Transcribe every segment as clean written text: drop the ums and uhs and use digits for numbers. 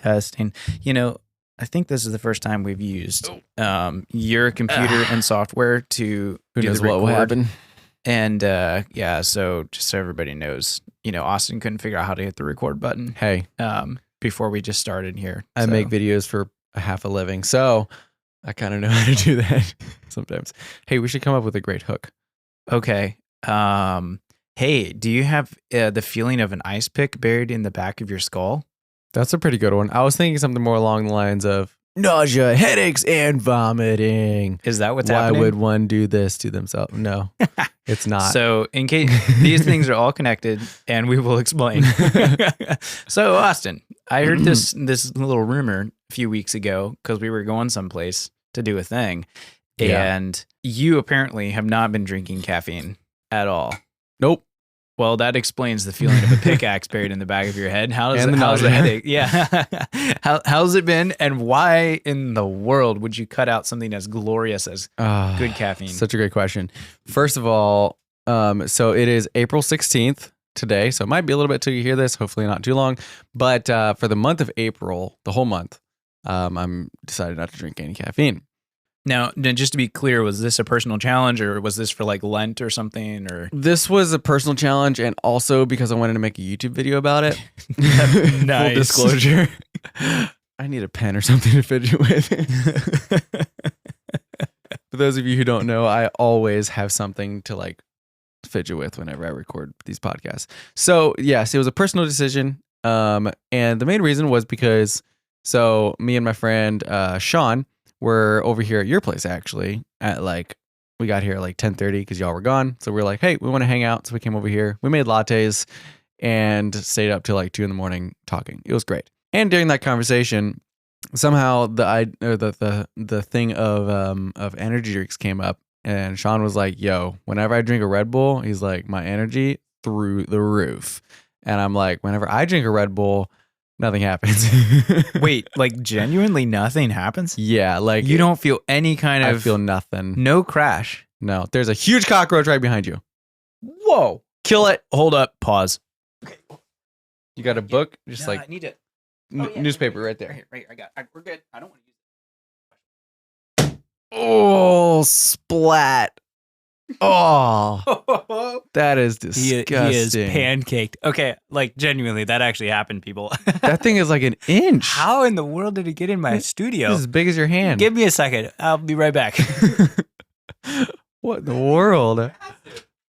Testing. I think this is the first time we've used your computer and software to Who do knows the what will record. happen? And so just so everybody knows, Austin couldn't figure out how to hit the record button Hey, before we just started here. I make videos for a half a living, so I kind of know how to do that sometimes. Hey, we should come up with a great hook. Okay. Hey, do you have the feeling of an ice pick buried in the back of your skull? That's a pretty good one. I was thinking something more along the lines of nausea, headaches, and vomiting. Is that what's Why happening? would one do this to themselves? No, it's not. So in case these things are all connected, and we will explain. So Austin, I heard this little rumor a few weeks ago because we were going someplace to do a thing, and you apparently have not been drinking caffeine at all. Nope. Well, that explains the feeling of a pickaxe buried in the back of your head. How's the nausea. headache? Yeah. How's it been? And why in the world would you cut out something as glorious as good caffeine? Such a great question. First of all, so it is April 16th today, so it might be a little bit till you hear this, hopefully not too long. But for the month of April, the whole month, I'm decided not to drink any caffeine. Now, just to be clear, was this a personal challenge or was this for like Lent or something? Or This was a personal challenge, and also because I wanted to make a YouTube video about it. Nice. Full disclosure. I need a pen or something to fidget with. For those of you who don't know, I always have something to like fidget with whenever I record these podcasts. So yes, it was a personal decision. And the main reason was because me and my friend Sean were over here at your place actually at we got here at 10:30 because y'all were gone. So we were like, hey, we want to hang out. So we came over here. We made lattes and stayed up till 2 a.m. talking. It was great. And during that conversation, somehow the thing of energy drinks came up, and Sean was like, yo, whenever I drink a Red Bull, he's like, my energy through the roof. And I'm like, whenever I drink a Red Bull, nothing happens. Wait, genuinely nothing happens? Yeah, you don't feel any kind of... I feel nothing. No crash. No, there's a huge cockroach right behind you. Whoa. Kill it. Hold up. Pause. Okay. You got a book? Just I need it. Newspaper right there. Right here. We're good. I don't want to use it. Oh, splat. Oh, that is disgusting. He is pancaked. Okay, genuinely, that actually happened, people. That thing is an inch. How in the world did it get in my studio? It's as big as your hand. Give me a second. I'll be right back. What in the world?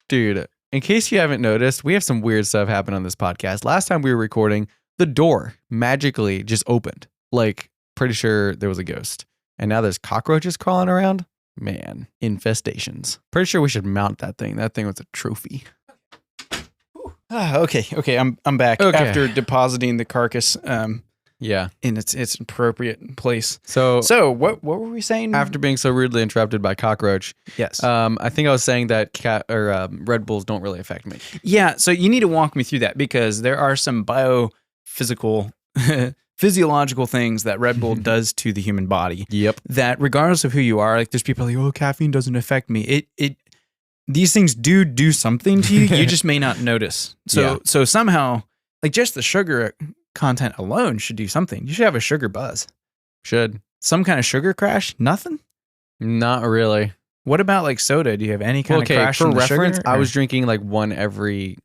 Dude, in case you haven't noticed, we have some weird stuff happen on this podcast. Last time we were recording, the door magically just opened. Pretty sure there was a ghost. And now there's cockroaches crawling around. Man, infestations. Pretty sure we should mount that thing. That thing was a trophy. Okay. I'm back after depositing the carcass. Yeah, in its appropriate place. So what were we saying? After being so rudely interrupted by cockroach, yes. I think I was saying that Red Bulls don't really affect me. Yeah. So you need to walk me through that because there are some physiological things that Red Bull does to the human body. Yep. That regardless of who you are, there's people oh, caffeine doesn't affect me. These things do something to you. You just may not notice. So somehow, just the sugar content alone should do something. You should have a sugar buzz. Should. Some kind of sugar crash? Nothing? Not really. What about soda? Do you have any kind of crash for from the reference, sugar? I was drinking one every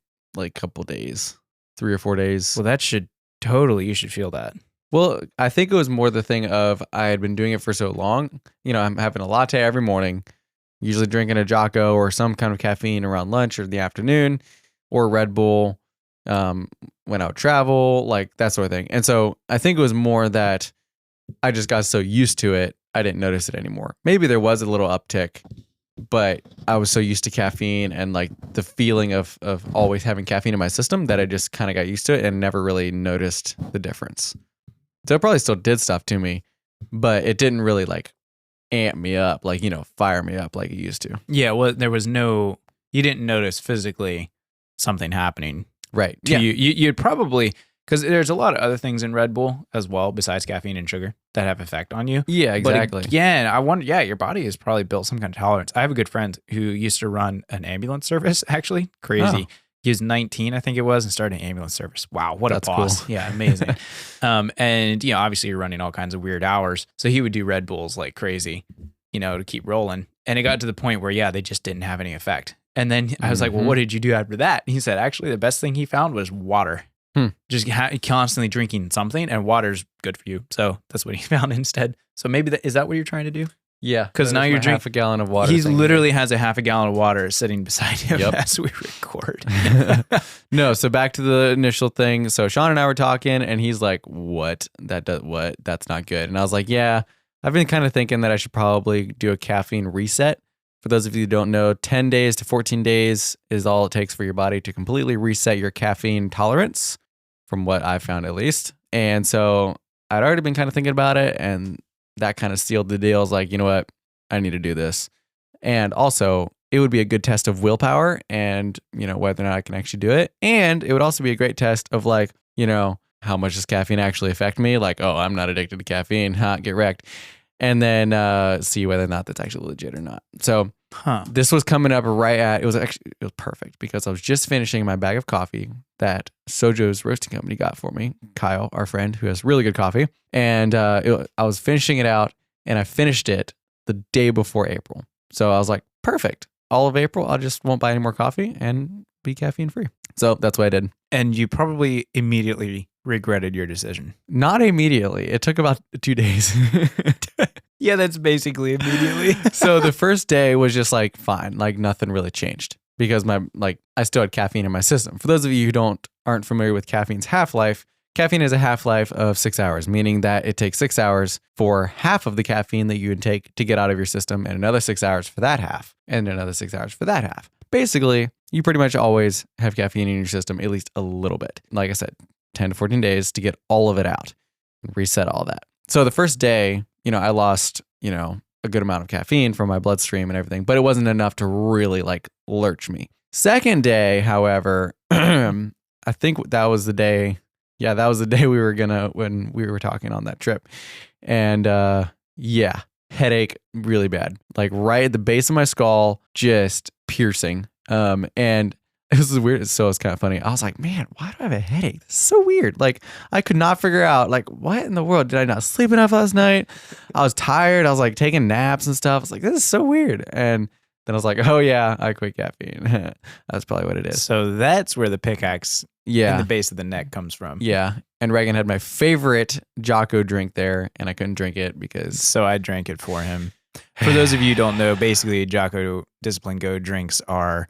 couple days, 3 or 4 days. Well, you should feel that. Well, I think it was more the thing of I had been doing it for so long. I'm having a latte every morning, usually drinking a Jocko or some kind of caffeine around lunch or the afternoon, or Red Bull when I would travel, that sort of thing. And so I think it was more that I just got so used to it, I didn't notice it anymore. Maybe there was a little uptick, but I was so used to caffeine and the feeling of always having caffeine in my system that I just kind of got used to it and never really noticed the difference. So it probably still did stuff to me, but it didn't really amp me up, fire me up like it used to. Yeah, well, you didn't notice physically something happening. Right. To you. You'd probably, because there's a lot of other things in Red Bull as well, besides caffeine and sugar, that have effect on you. Yeah, exactly. But again, I wonder, your body has probably built some kind of tolerance. I have a good friend who used to run an ambulance service, actually. Crazy. He was 19, I think it was, and started ambulance service. Wow, what That's a boss. cool. Yeah, amazing. And, obviously you're running all kinds of weird hours. So he would do Red Bulls like crazy, to keep rolling. And it got to the point where, they just didn't have any effect. And then I was like, well, what did you do after that? And he said, actually, the best thing he found was water. Just constantly drinking something, and water's good for you. So that's what he found instead. So maybe is that what you're trying to do? Yeah. Because now you're drinking half a gallon of water. He literally has a half a gallon of water sitting beside him as we record. No, so back to the initial thing. So Sean and I were talking, and he's like, what? That's not good. And I was like, yeah, I've been kind of thinking that I should probably do a caffeine reset. For those of you who don't know, 10 days to 14 days is all it takes for your body to completely reset your caffeine tolerance, from what I found at least. And so I'd already been kind of thinking about it, and that kind of sealed the deal. I was like, you know what? I need to do this. And also, it would be a good test of willpower and, whether or not I can actually do it. And it would also be a great test of like, how much does caffeine actually affect me? Like, oh, I'm not addicted to caffeine. Get wrecked. And then see whether or not that's actually legit or not. So this was coming up it was perfect because I was just finishing my bag of coffee that Sojo's Roasting Company got for me. Kyle, our friend who has really good coffee. And I was finishing it out, and I finished it the day before April. So I was like, perfect. All of April, I just won't buy any more coffee and be caffeine free. So that's what I did. And you probably immediately regretted your decision. Not immediately. It took about 2 days. Yeah, that's basically immediately. So the first day was just like fine, like nothing really changed because I still had caffeine in my system. For those of you who aren't familiar with caffeine's half-life, caffeine has a half-life of 6 hours, meaning that it takes 6 hours for half of the caffeine that you would take to get out of your system, and another 6 hours for that half, and another 6 hours for that half. Basically, you pretty much always have caffeine in your system, at least a little bit. Like I said, 10 to 14 days to get all of it out and reset all that. So the first day, I lost, a good amount of caffeine from my bloodstream and everything, but it wasn't enough to really like lurch me. Second day, however, I think that was the day. Yeah, that was the day when we were talking on that trip. And headache really bad. Like right at the base of my skull, just piercing. And this is weird. So it's kind of funny. I was like, man, why do I have a headache? This is so weird. Like I could not figure out like what in the world? Did I not sleep enough last night? I was tired. I was like taking naps and stuff. I was like, this is so weird. And then I was like, oh yeah, I quit caffeine. That's probably what it is. So that's where the pickaxe in the base of the neck comes from. Yeah. And Reagan had my favorite Jocko drink there, and I couldn't drink it because... So I drank it for him. For those of you who don't know, basically Jocko Discipline Go drinks are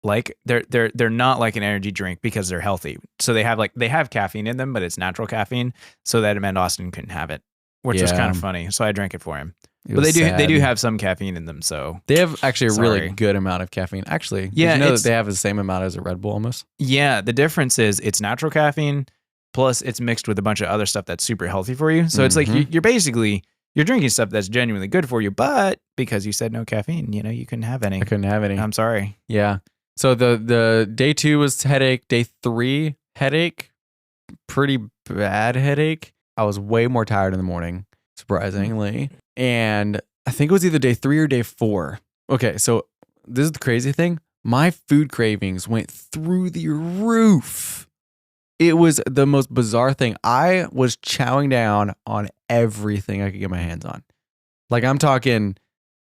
like they're not like an energy drink because they're healthy. So they have caffeine in them, but it's natural caffeine. So that meant Austin couldn't have it, which was kind of funny. So I drank it for him. But they do have some caffeine in them. So they have actually a really good amount of caffeine. Actually, yeah, did you know that they have the same amount as a Red Bull almost? Yeah, the difference is it's natural caffeine plus it's mixed with a bunch of other stuff that's super healthy for you. So it's like you're basically you're drinking stuff that's genuinely good for you, but because you said no caffeine, you couldn't have any. I couldn't have any. I'm sorry. Yeah. So the day 2 was headache. Day 3 headache, pretty bad headache. I was way more tired in the morning, surprisingly. And I think it was either day 3 or day 4. Okay, so this is the crazy thing. My food cravings went through the roof. It was the most bizarre thing. I was chowing down on everything I could get my hands on. Like I'm talking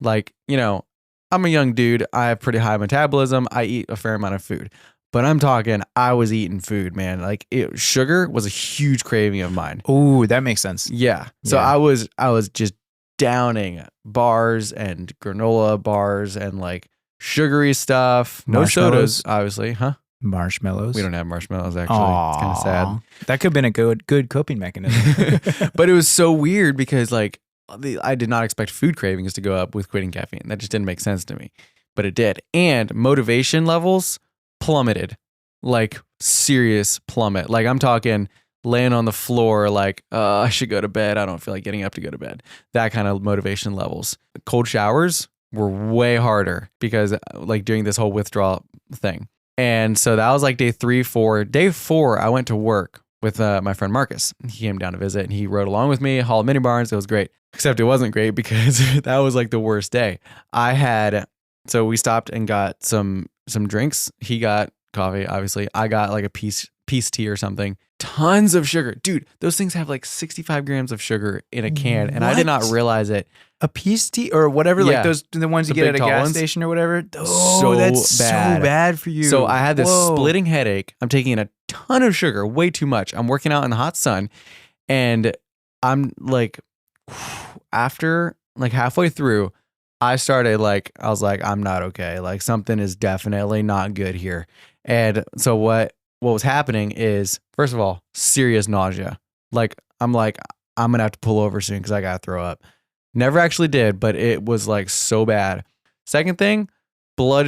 like, I'm a young dude. I have pretty high metabolism. I eat a fair amount of food. But I'm talking, I was eating food, man. Like sugar was a huge craving of mine. Ooh, that makes sense. Yeah. So I was just downing bars and granola bars and like sugary stuff. No sodas, obviously, huh? Marshmallows. We don't have marshmallows, actually. Aww. It's kind of sad. That could have been a good coping mechanism. But it was so weird because like I did not expect food cravings to go up with quitting caffeine. That just didn't make sense to me. But it did. And motivation levels plummeted. Like serious plummet. Like I'm talking laying on the floor like, I should go to bed. I don't feel like getting up to go to bed. That kind of motivation levels. Cold showers were way harder because like doing this whole withdrawal thing. And so that was like day 3, 4. Day 4, I went to work with my friend Marcus. He came down to visit and he rode along with me, hauled mini barns. It was great. Except it wasn't great because that was like the worst day. So we stopped and got some drinks. He got coffee, obviously. I got like a peace tea or something. Tons of sugar. Dude, those things have like 65 grams of sugar in a can. And I did not realize it. A peace tea or whatever, Yeah. like those, the ones you The get at big a tall gas ones. station or whatever. Oh, So that's bad. so bad for you. So I had this Whoa. splitting headache. I'm taking a ton of sugar, way too much. I'm working out in the hot sun. And I'm like, after like halfway through, I started like, I was like, I'm not okay. Like something is definitely not good here. And so what was happening is, first of all, serious nausea. Like, I'm gonna have to pull over soon because I gotta throw up. Never actually did, but it was like so bad. Second thing, blood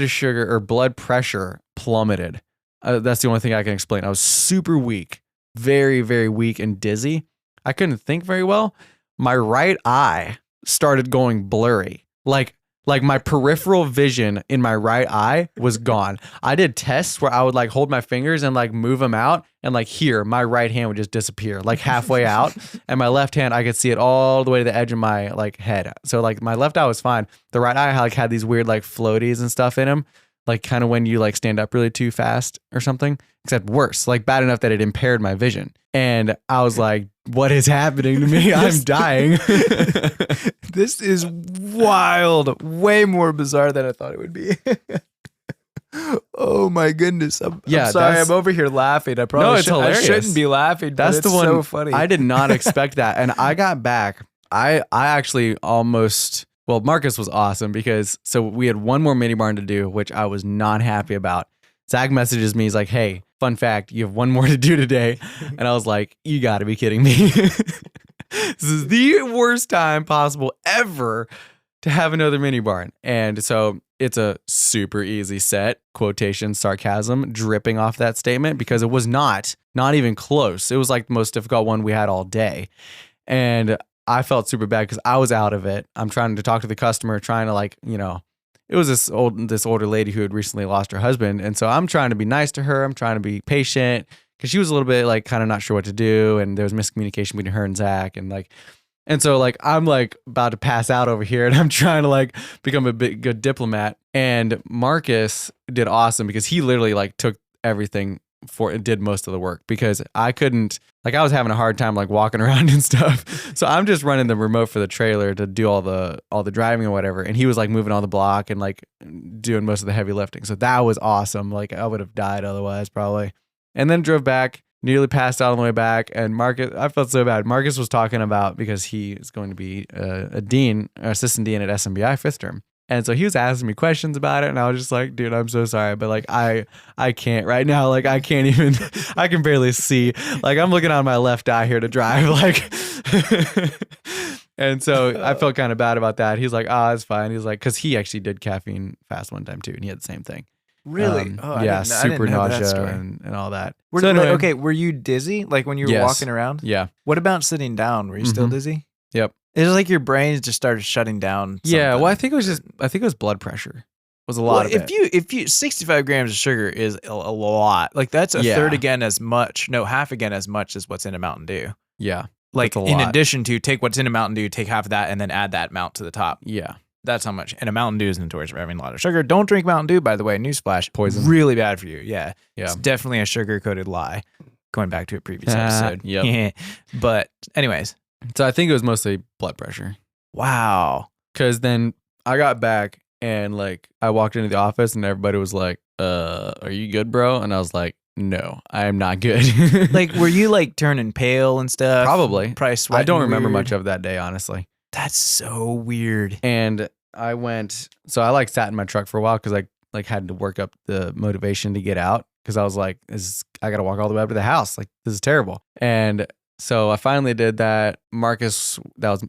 pressure plummeted. That's the only thing I can explain. I was super weak, very, very weak and dizzy. I couldn't think very well. My right eye started going blurry. Like my peripheral vision in my right eye was gone. I did tests where I would like hold my fingers and like move them out, and like here, my right hand would just disappear like halfway out, and my left hand, I could see it all the way to the edge of my like head. So like my left eye was fine. The right eye like had these weird like floaties and stuff in him, like kind of when you like stand up really too fast or something, except worse, like bad enough that it impaired my vision. And I was like, what is happening to me? I'm dying. This is wild. Way more bizarre than I thought it would be. Oh my goodness. I'm sorry. I'm over here laughing. I probably hilarious. I shouldn't be laughing. That's but it's the one. so funny. I did not expect that. And I got back. I actually almost, well, Marcus was awesome because so we had one more mini barn to do, which I was not happy about. Zach messages me. He's like, hey, fun fact, you have one more to do today. And I was like, you got to be kidding me. This is the worst time possible ever to have another mini barn. And so it's a super easy set, quotation, sarcasm, dripping off that statement because it was not even close. It was like the most difficult one we had all day. And I felt super bad because I was out of it. I'm trying to talk to the customer, trying to like, you know, it was this older lady who had recently lost her husband. And so I'm trying to be nice to her. I'm trying to be patient because she was a little bit like kind of not sure what to do. And there was miscommunication between her and Zach. And so like, I'm like about to pass out over here and I'm trying to like become a good diplomat. And Marcus did awesome because he literally like took everything did most of the work because I couldn't, like I was having a hard time like walking around and stuff. So I'm just running the remote for the trailer to do all the driving or whatever. And he was like moving on the block and like doing most of the heavy lifting. So that was awesome. Like I would have died otherwise probably. And then drove back, nearly passed out on the way back. And Marcus, I felt so bad. Marcus was talking about, because he is going to be a dean, assistant dean at SMBI fifth term. And so he was asking me questions about it. And I was just like, dude, I'm so sorry. But like, I can't right now. Like, I can't even, I can barely see. Like, I'm looking on my left eye here to drive. Like, and so I felt kind of bad about that. He's like, it's fine. He's like, because he actually did caffeine fast one time too. And he had the same thing. Really? Yeah, super nausea and all that. So anyway, okay, were you dizzy? Like when you were walking around? Yeah. What about sitting down? Were you still dizzy? Yep. It was like your brain just started shutting down. Yeah, well, I think it was blood pressure. Was a lot of it. If you 65 grams of sugar is a lot. Like that's a third again as much. No, half again as much as what's in a Mountain Dew. Yeah. Like in addition to take what's in a Mountain Dew, take half of that and then add that amount to the top. Yeah. That's how much. And a Mountain Dew is notorious for having a lot of sugar. Don't drink Mountain Dew, by the way. Newsflash. Poison. Really bad for you. Yeah. Yeah. It's definitely a sugar-coated lie. Going back to a previous episode. Yep. But anyways. So I think it was mostly blood pressure. Wow. Because then I got back and like I walked into the office and everybody was like, are you good, bro? And I was like, no, I am not good. Like, were you like turning pale and stuff? Probably. Probably sweating. I don't remember weird. much of that day, honestly. That's so weird. And I went, so I like sat in my truck for a while because I like had to work up the motivation to get out because I was like, I got to walk all the way up to the house. Like, this is terrible. And so I finally did that. Marcus, that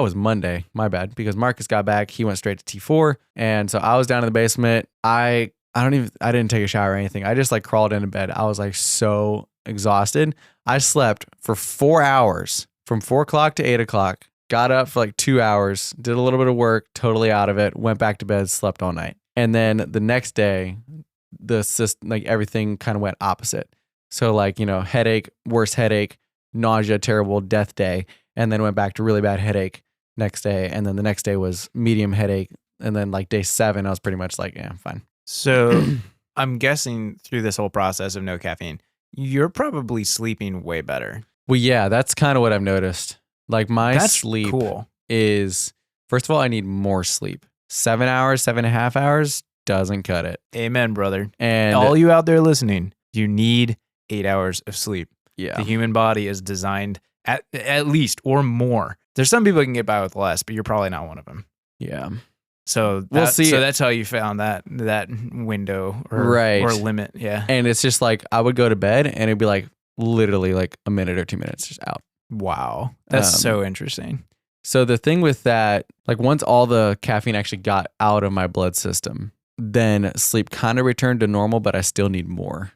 was Monday. My bad. Because Marcus got back. He went straight to T4. And so I was down in the basement. I didn't take a shower or anything. I just like crawled into bed. I was like so exhausted. I slept for 4 hours from 4 o'clock to 8 o'clock. Got up for like 2 hours, did a little bit of work, totally out of it, went back to bed, slept all night. And then the next day, like everything kind of went opposite. So like, headache, worse headache, nausea, terrible death day. And then went back to really bad headache next day. And then the next day was medium headache. And then like day 7, I was pretty much like, yeah, I'm fine. So I'm guessing through this whole process of no caffeine, you're probably sleeping way better. Well, yeah, that's kind of what I've noticed. Like my That's sleep cool. is, first of all, I need more sleep. 7 hours, 7.5 hours doesn't cut it. Amen, brother. And all you out there listening, you need 8 hours of sleep. yeah, The human body is designed at least or more. There's some people who can get by with less, but you're probably not one of them. yeah. So We'll see. So that's how you found that window or Right. or limit. Yeah. And it's just like I would go to bed and it'd be like literally like a minute or 2 minutes just out. Wow. That's so interesting. So the thing with that, like once all the caffeine actually got out of my blood system, then sleep kind of returned to normal, but I still need more.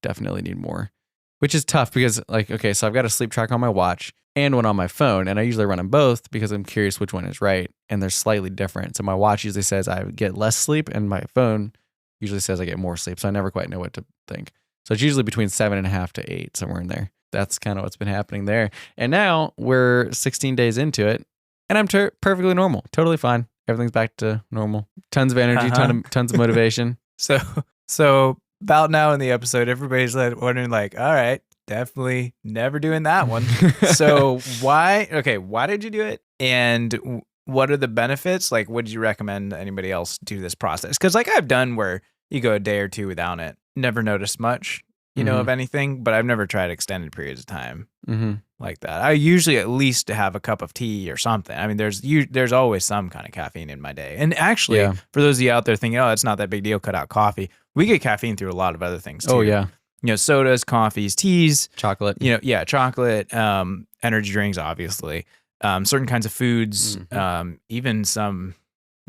Definitely need more, which is tough because like, okay, so I've got a sleep tracker on my watch and one on my phone, and I usually run them both because I'm curious which one is right, and they're slightly different. So my watch usually says I get less sleep, and my phone usually says I get more sleep. So I never quite know what to think. So it's usually between 7.5 to 8, somewhere in there. That's kind of what's been happening there. And now we're 16 days into it, and I'm perfectly normal, totally fine. Everything's back to normal. Tons of energy, tons of motivation. So about now in the episode, everybody's like wondering, like, all right, definitely never doing that one. So why did you do it? And what are the benefits? Like, would you recommend anybody else do this process? Because like I've done where you go a day or two without it, never noticed much, of anything, but I've never tried extended periods of time like that. I usually at least have a cup of tea or something. I mean, there's always some kind of caffeine in my day. And actually, for those of you out there thinking, oh, it's not that big deal, cut out coffee. We get caffeine through a lot of other things too. Oh yeah. Sodas, coffees, teas, chocolate. Chocolate, energy drinks, obviously, certain kinds of foods, even some,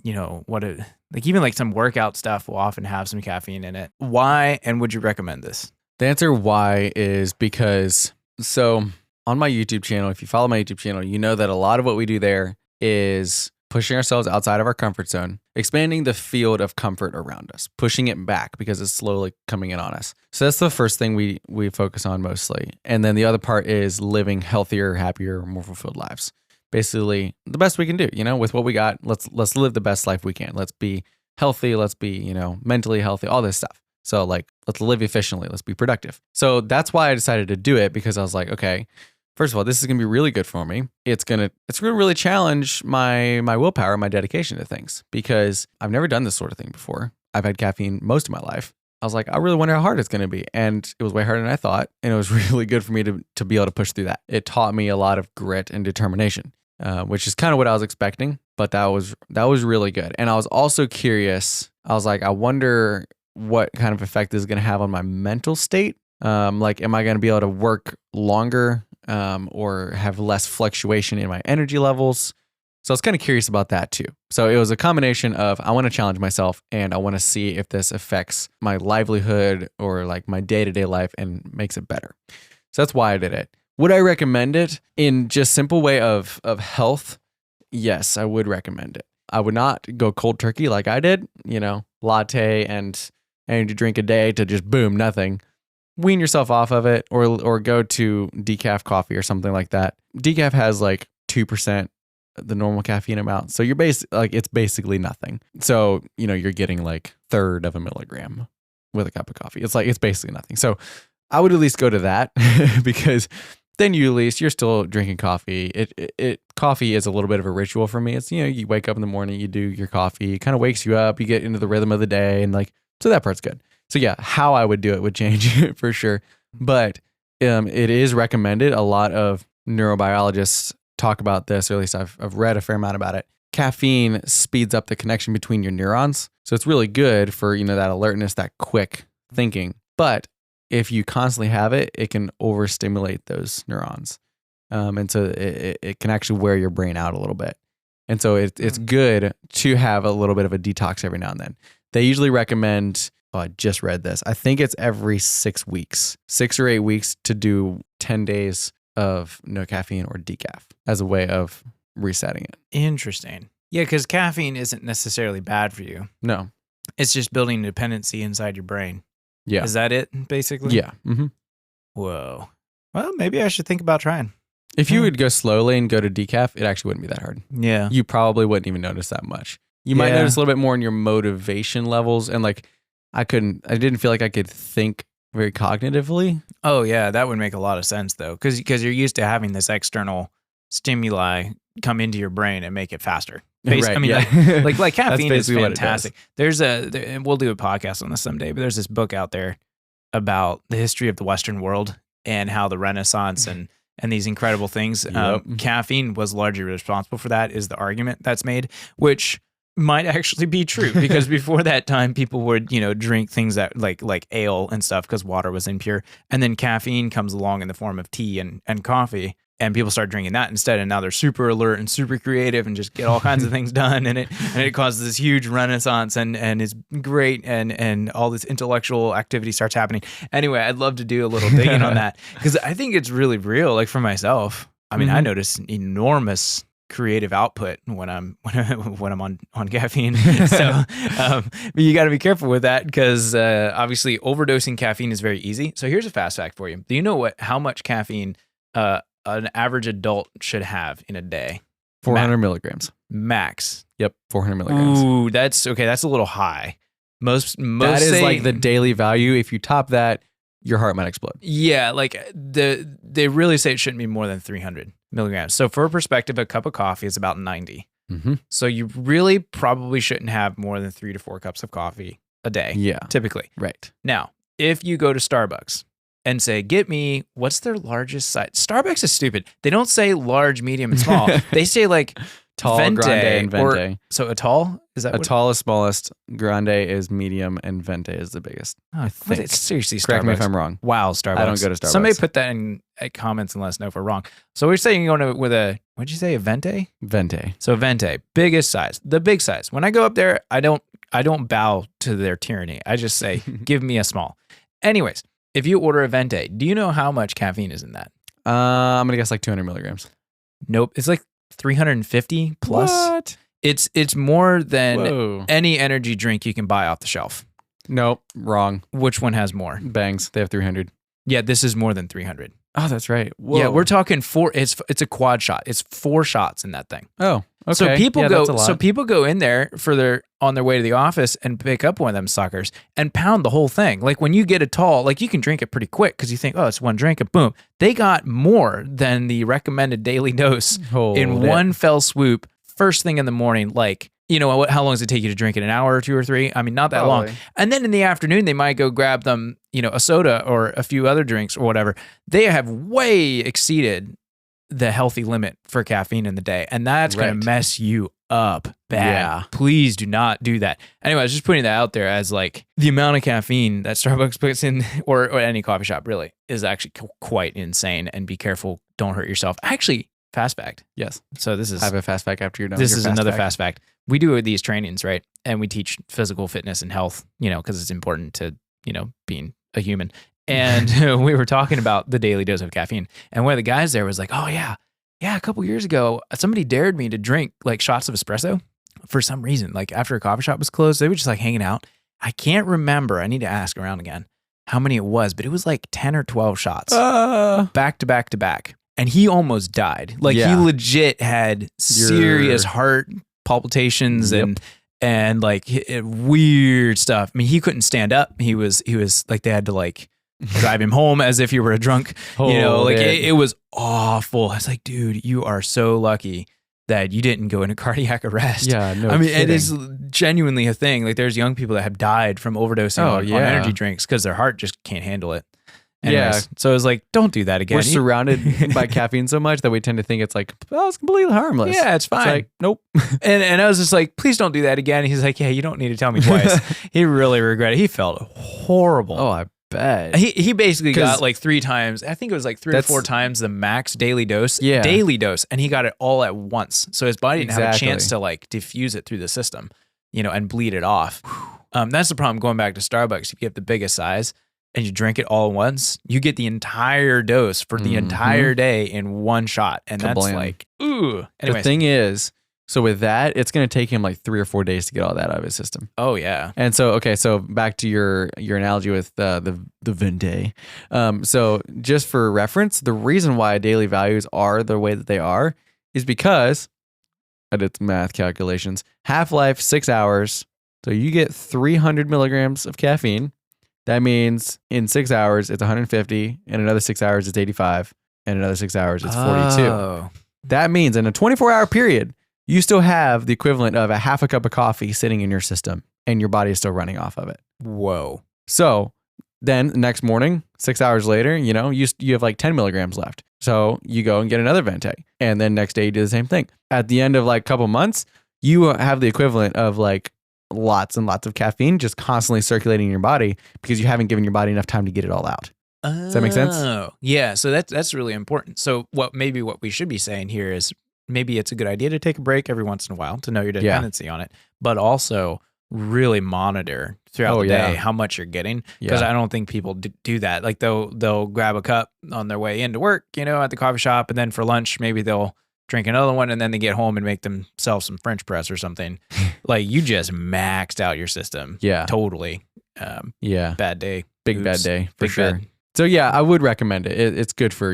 even like some workout stuff will often have some caffeine in it. Why? And would you recommend this? The answer why is because, so on my YouTube channel, if you follow my YouTube channel, you know that a lot of what we do there is pushing ourselves outside of our comfort zone, expanding the field of comfort around us, pushing it back because it's slowly coming in on us. So that's the first thing we focus on mostly. And then the other part is living healthier, happier, more fulfilled lives. Basically, the best we can do, with what we got. Let's live the best life we can. Let's be healthy. Let's be, mentally healthy, all this stuff. So like, let's live efficiently. Let's be productive. So that's why I decided to do it, because I was like, okay, first of all, this is going to be really good for me. It's going to really challenge my willpower, my dedication to things, because I've never done this sort of thing before. I've had caffeine most of my life. I was like, I really wonder how hard it's going to be. And it was way harder than I thought. And it was really good for me to be able to push through that. It taught me a lot of grit and determination, which is kind of what I was expecting. But that was really good. And I was also curious. I was like, I wonder what kind of effect this is going to have on my mental state. Like, am I going to be able to work longer or have less fluctuation in my energy levels? So I was kind of curious about that too. So it was a combination of, I want to challenge myself and I want to see if this affects my livelihood or like my day-to-day life and makes it better. So that's why I did it. Would I recommend it in just simple way of health? Yes, I would recommend it. I would not go cold turkey like I did, latte and energy drink a day to just boom, nothing. Wean yourself off of it or go to decaf coffee or something like that. Decaf has like 2% the normal caffeine amount. So it's basically nothing. So, you're getting like third of a milligram with a cup of coffee. It's basically nothing. So I would at least go to that because then you're still drinking coffee. Coffee is a little bit of a ritual for me. It's, you wake up in the morning, you do your coffee, it kind of wakes you up, you get into the rhythm of the day and so that part's good. So yeah, how I would do it would change for sure. But it is recommended. A lot of neurobiologists talk about this, or at least I've read a fair amount about it. Caffeine speeds up the connection between your neurons. So it's really good for, that alertness, that quick thinking. But if you constantly have it, it can overstimulate those neurons. And so it can actually wear your brain out a little bit. And so it's good to have a little bit of a detox every now and then. They usually recommend, I just read this, I think it's every 6 weeks, 6 or 8 weeks to do 10 days of no caffeine or decaf as a way of resetting it. Interesting. Yeah, because caffeine isn't necessarily bad for you. No. It's just building dependency inside your brain. Yeah. Is that it, basically? Yeah. Mm-hmm. Whoa. Well, maybe I should think about trying. If you would go slowly and go to decaf, it actually wouldn't be that hard. Yeah. You probably wouldn't even notice that much. You might notice a little bit more in your motivation levels and I didn't feel like I could think very cognitively. Oh yeah, that would make a lot of sense though, because you're used to having this external stimuli come into your brain and make it faster. Right, I mean, yeah. like caffeine is basically what it does. fantastic. And we'll do a podcast on this someday, but there's this book out there about the history of the Western world and how the Renaissance and these incredible things. Yep. Caffeine was largely responsible for that, is the argument that's made, which might actually be true, because before that time, people would, drink things that like ale and stuff because water was impure. And then caffeine comes along in the form of tea and coffee, and people start drinking that instead. And now they're super alert and super creative and just get all kinds of things done. And it causes this huge renaissance and is great. And all this intellectual activity starts happening. Anyway, I'd love to do a little digging on that, because I think it's really real. Like for myself, I mean, I notice enormous creative output when I'm on caffeine. So but you got to be careful with that, because obviously overdosing caffeine is very easy. So here's a fast fact for you. Do you know how much caffeine an average adult should have in a day? 400 milligrams. Max. Yep, 400 milligrams. Ooh, that's okay. That's a little high. Most that is say, like the daily value. If you top that, your heart might explode. Yeah, like they really say it shouldn't be more than 300 milligrams. So for perspective, a cup of coffee is about 90. Mm-hmm. So you really probably shouldn't have more than 3 to 4 cups of coffee a day. Yeah, typically. Right. Now, if you go to Starbucks and say, get me, what's their largest size? Starbucks is stupid. They don't say large, medium, and small. They say like tall, venti, grande, and venti. So a tall? Is that a tall is smallest, grande is medium, and venti is the biggest. Oh, I think. It's seriously Starbucks. Correct me if I'm wrong. Wow, Starbucks. I don't go to Starbucks. Somebody put that in comments and let us know if we're wrong. So we're saying you're going with what'd you say, a venti? Venti. So venti, biggest size, the big size. When I go up there, I don't bow to their tyranny. I just say, give me a small. Anyways, if you order a venti, do you know how much caffeine is in that? I'm going to guess like 200 milligrams. Nope. It's like 350 plus. What? It's more than any energy drink you can buy off the shelf. Nope. Wrong. Which one has more? Bangs. They have 300. Yeah, this is more than 300. Oh, that's right. Whoa. Yeah, we're talking 4. It's a quad shot. It's 4 shots in that thing. Oh, okay. So people yeah, go. that's a lot. So people go in there on their way to the office and pick up one of them suckers and pound the whole thing. Like when you get a tall, like you can drink it pretty quick because you think, oh, it's one drink, and boom, they got more than the recommended daily dose in one fell swoop. First thing in the morning, like. How long does it take you to drink it? An hour or 2 or 3? I mean, not that long. And then in the afternoon, they might go grab them, a soda or a few other drinks or whatever. They have way exceeded the healthy limit for caffeine in the day. And that's going to mess you up bad. Yeah. Please do not do that. Anyway, I was just putting that out there as like the amount of caffeine that Starbucks puts in, or any coffee shop really, is actually quite insane. And be careful. Don't hurt yourself. Actually, fast fact. Yes. So this is... I have a fast fact after you're done. This is another fast fact. We do these trainings, right? And we teach physical fitness and health, because it's important to, being a human. And we were talking about the daily dose of caffeine. And one of the guys there was like, oh, yeah, a couple years ago, somebody dared me to drink like shots of espresso for some reason. Like after a coffee shop was closed, they were just like hanging out. I can't remember. I need to ask around again how many it was, but it was like 10 or 12 shots back to back to back. And he almost died. Like he legit had serious heart palpitations and like weird stuff. I mean, he couldn't stand up. He was like, they had to like drive him home as if you were a drunk, it was awful. I was like, dude, you are so lucky that you didn't go into cardiac arrest. Yeah, no I mean, kidding. it is genuinely a thing. Like there's young people that have died from overdosing on energy drinks because their heart just can't handle it. Anyways, so it was like, don't do that again. We're surrounded by caffeine so much that we tend to think it's like, oh, it's completely harmless. Yeah, it's fine. It's like, nope. and I was just like, please don't do that again. And he's like, yeah, you don't need to tell me twice. He really regretted it. He felt horrible. Oh, I bet. He basically got like 3 times. I think it was like 3 or 4 times the max daily dose. Yeah. Daily dose. And he got it all at once. So his body didn't have a chance to like diffuse it through the system, and bleed it off. That's the problem going back to Starbucks. If you have the biggest size, and you drink it all at once, you get the entire dose for the entire day in one shot. And that's like, ooh. Anyways. The thing is, so with that, it's going to take him like 3 or 4 days to get all that out of his system. Oh, yeah. And so, okay, so back to your analogy with the Vende. So just for reference, the reason why daily values are the way that they are is because, I did some math calculations, half-life, 6 hours, So you get 300 milligrams of caffeine. That means in 6 hours, it's 150. In another 6 hours, it's 85. And another 6 hours, it's 42. Oh. That means in a 24-hour period, you still have the equivalent of a half a cup of coffee sitting in your system, and your body is still running off of it. Whoa. So then next morning, 6 hours later, you have like 10 milligrams left. So you go and get another Venti. And then next day you do the same thing. At the end of like a couple months, you have the equivalent of like lots and lots of caffeine just constantly circulating in your body because you haven't given your body enough time to get it all out. Does that make sense? Oh, yeah. So that's really important. So what we should be saying here is maybe it's a good idea to take a break every once in a while to know your dependency on it, but also really monitor throughout the day how much you're getting, because I don't think people do that. Like they'll grab a cup on their way into work, at the coffee shop, and then for lunch maybe they'll drink another one, and then they get home and make themselves some French press or something. Like you just maxed out your system. Yeah, totally. Bad day. Big bad day for sure. Bad. So yeah, I would recommend it. It's good for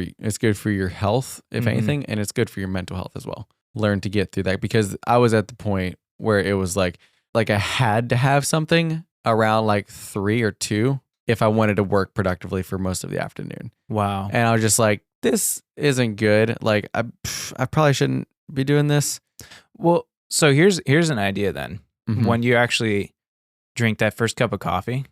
your health, if anything, and it's good for your mental health as well. Learn to get through that, because I was at the point where it was like I had to have something around like 3 or 2 if I wanted to work productively for most of the afternoon. Wow. And I was just like, this isn't good. Like I probably shouldn't be doing this. Well, so here's an idea then. Mm-hmm. When you actually drink that first cup of coffee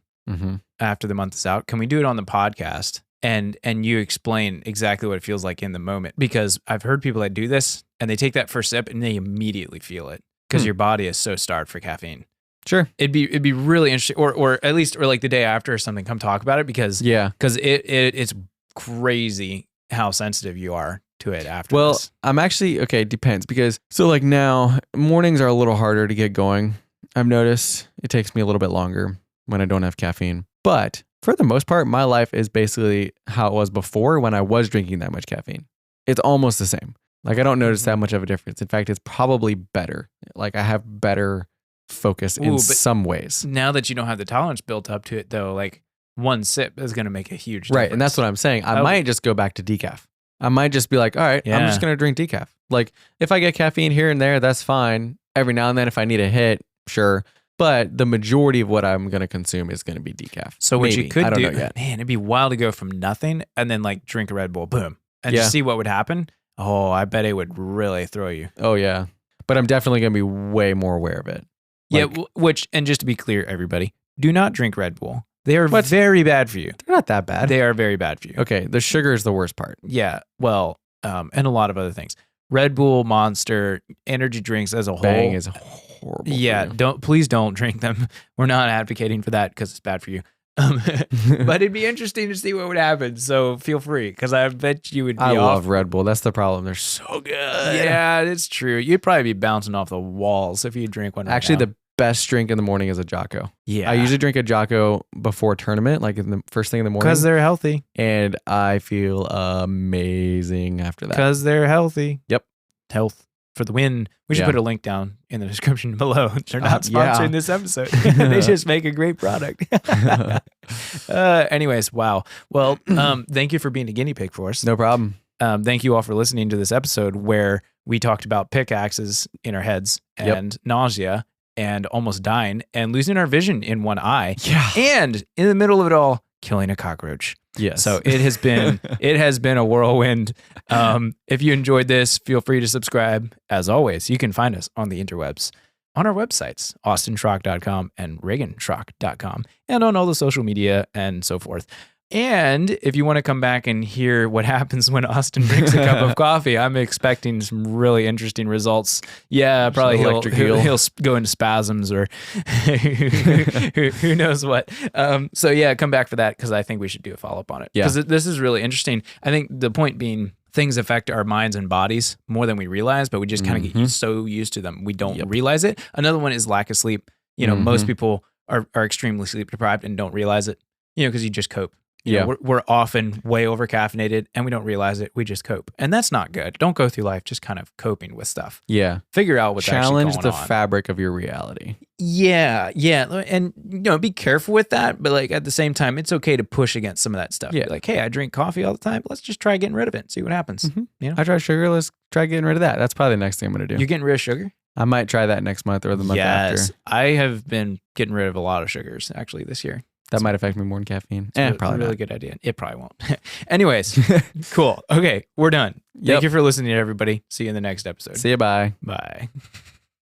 after the month is out, can we do it on the podcast and you explain exactly what it feels like in the moment? Because I've heard people that do this and they take that first sip and they immediately feel it because your body is so starved for caffeine. Sure. It'd be really interesting, or at least like the day after or something, come talk about it, because it's crazy how sensitive you are to it after this. I'm actually, okay, it depends, because so like now mornings are a little harder to get going. I've noticed it takes me a little bit longer when I don't have caffeine. But for the most part, my life is basically how it was before when I was drinking that much caffeine. It's almost the same. Like I don't notice that much of a difference. In fact, it's probably better. Like I have better focus in some ways. Now that you don't have the tolerance built up to it though, like one sip is going to make a huge difference. Right. And that's what I'm saying. I might just go back to decaf. I might just be like, all right, I'm just going to drink decaf. Like if I get caffeine here and there, that's fine. Every now and then if I need a hit, sure. But the majority of what I'm going to consume is going to be decaf. So what you could do, man, it'd be wild to go from nothing and then like drink a Red Bull, boom, and just see what would happen. Oh, I bet it would really throw you. Oh yeah. But I'm definitely going to be way more aware of it. Like, and just to be clear, everybody, do not drink Red Bull. They are very bad for you. They're not that bad. They are very bad for you. Okay, the sugar is the worst part. Yeah, well, and a lot of other things. Red Bull, Monster, energy drinks as a whole. Bang is horrible. Yeah, please don't drink them. We're not advocating for that because it's bad for you. But it'd be interesting to see what would happen. So feel free, because I bet you would be I love Red Bull. That's the problem. They're so good. Yeah, it's true. You'd probably be bouncing off the walls if you drink one. Actually, the best drink in the morning is a Jocko. Yeah. I usually drink a Jocko before a tournament, like in the first thing in the morning. Because they're healthy. And I feel amazing after that. Because they're healthy. Yep. Health for the win. We should put a link down in the description below. They're not sponsoring this episode. They just make a great product. Anyways, wow. Well, thank you for being a guinea pig for us. No problem. Thank you all for listening to this episode where we talked about pickaxes in our heads and nausea and almost dying and losing our vision in one eye. Yeah. And in the middle of it all, killing a cockroach. Yes. So it has been a whirlwind. If you enjoyed this, feel free to subscribe. As always, you can find us on the interwebs on our websites, austinschrock.com and reaganschrock.com, and on all the social media and so forth. And if you want to come back and hear what happens when Austin drinks a cup of coffee, I'm expecting some really interesting results. Yeah, probably he'll go into spasms or who knows what. So yeah, come back for that, because I think we should do a follow-up on it. Because this is really interesting. I think the point being, things affect our minds and bodies more than we realize, but we just kind of get so used to them, we don't realize it. Another one is lack of sleep. Most people are extremely sleep deprived and don't realize it, because you just cope. We're often way over caffeinated and we don't realize it. We just cope. And that's not good. Don't go through life just kind of coping with stuff. Yeah. Figure out what's actually going on. Challenge the fabric of your reality. Yeah. Yeah. And, be careful with that. But like at the same time, it's okay to push against some of that stuff. Yeah. Be like, hey, I drink coffee all the time. Let's just try getting rid of it and see what happens. I try sugar. Let's try getting rid of that. That's probably the next thing I'm going to do. You're getting rid of sugar? I might try that next month or the month after. I have been getting rid of a lot of sugars actually this year. That might affect me more than caffeine. It's Probably a really not. good idea. It probably won't. Anyways, cool. Okay, we're done. Yep. Thank you for listening, everybody. See you in the next episode. See you. Bye. Bye.